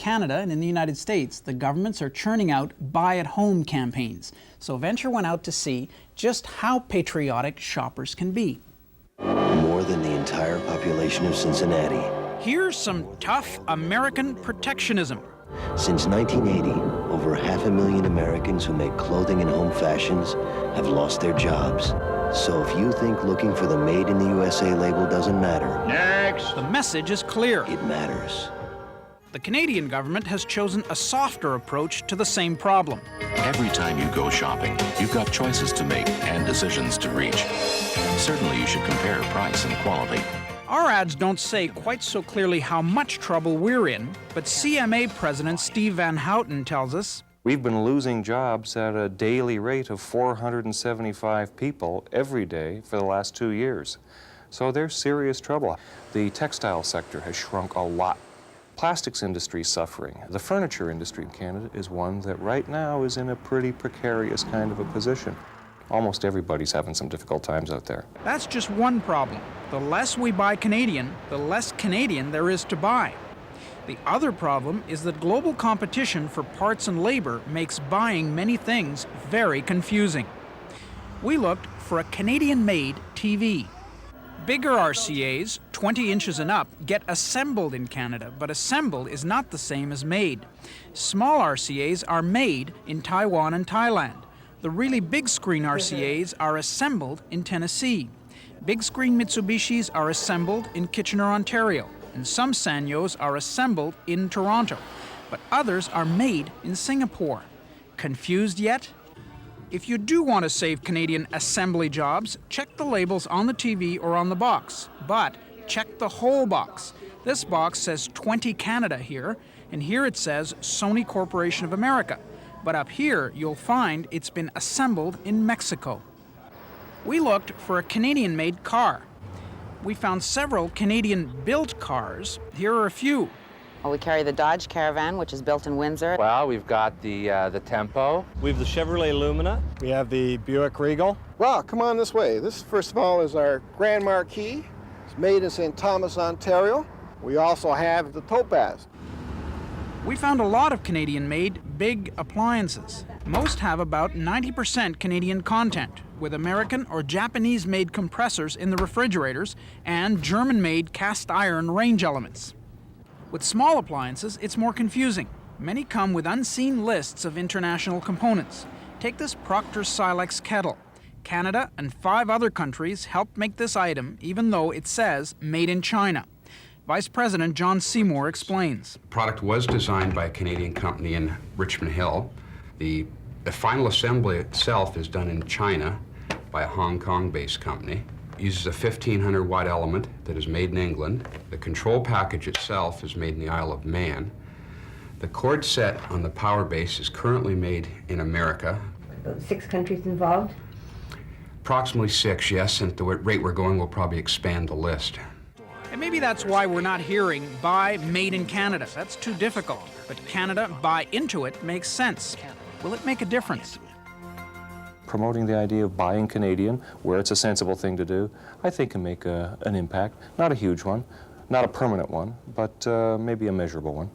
Canada and in the United States, the governments are churning out buy-at-home campaigns. So Venture went out to see just how patriotic shoppers can be. More than the entire population of Cincinnati. Here's some tough American protectionism. Since 1980, over 500,000 Americans who make clothing and home fashions have lost their jobs. So if you think looking for the Made in the USA label doesn't matter, next! The message is clear. It matters. The Canadian government has chosen a softer approach to the same problem. Every time you go shopping, you've got choices to make and decisions to reach. Certainly you should compare price and quality. Our ads don't say quite so clearly how much trouble we're in, but CMA President Steve Van Houten tells us, we've been losing jobs at a daily rate of 475 people every day for the last 2 years. So there's serious trouble. The textile sector has shrunk a lot. Plastics industry is suffering. The furniture industry in Canada is one that right now is in a pretty precarious kind of a position. Almost everybody's having some difficult times out there. That's just one problem. The less we buy Canadian, the less Canadian there is to buy. The other problem is that global competition for parts and labor makes buying many things very confusing. We looked for a Canadian-made TV. Bigger RCAs, 20 inches and up, get assembled in Canada, but assembled is not the same as made. Small RCAs are made in Taiwan and Thailand. The really big screen RCAs are assembled in Tennessee. Big screen Mitsubishis are assembled in Kitchener, Ontario, and some Sanyos are assembled in Toronto, but others are made in Singapore. Confused yet? If you do want to save Canadian assembly jobs, check the labels on the TV or on the box, but check the whole box. This box says 20 Canada here, and here it says Sony Corporation of America. But up here, you'll find it's been assembled in Mexico. We looked for a Canadian-made car. We found several Canadian-built cars. Here are a few. Well, we carry the Dodge Caravan, which is built in Windsor. Well, we've got the Tempo. We have the Chevrolet Lumina. We have the Buick Regal. Well, come on this way. This, first of all, is our Grand Marquis. It's made in St. Thomas, Ontario. We also have the Topaz. We found a lot of Canadian-made big appliances. Most have about 90% Canadian content, with American or Japanese-made compressors in the refrigerators and German-made cast iron range elements. With small appliances, it's more confusing. Many come with unseen lists of international components. Take this Proctor Silex kettle. Canada and 5 other countries helped make this item, even though it says made in China. Vice President John Seymour explains. The product was designed by a Canadian company in Richmond Hill. The final assembly itself is done in China by a Hong Kong-based company. It uses a 1,500 watt element that is made in England. The control package itself is made in the Isle of Man. The cord set on the power base is currently made in America. About 6 countries involved? Approximately 6, yes, and at the rate we're going, we'll probably expand the list. And maybe that's why we're not hearing buy made in Canada. That's too difficult. But Canada, buy into it makes sense. Will it make a difference? Promoting the idea of buying Canadian, where it's a sensible thing to do, I think can make an impact. Not a huge one, not a permanent one, but maybe a measurable one.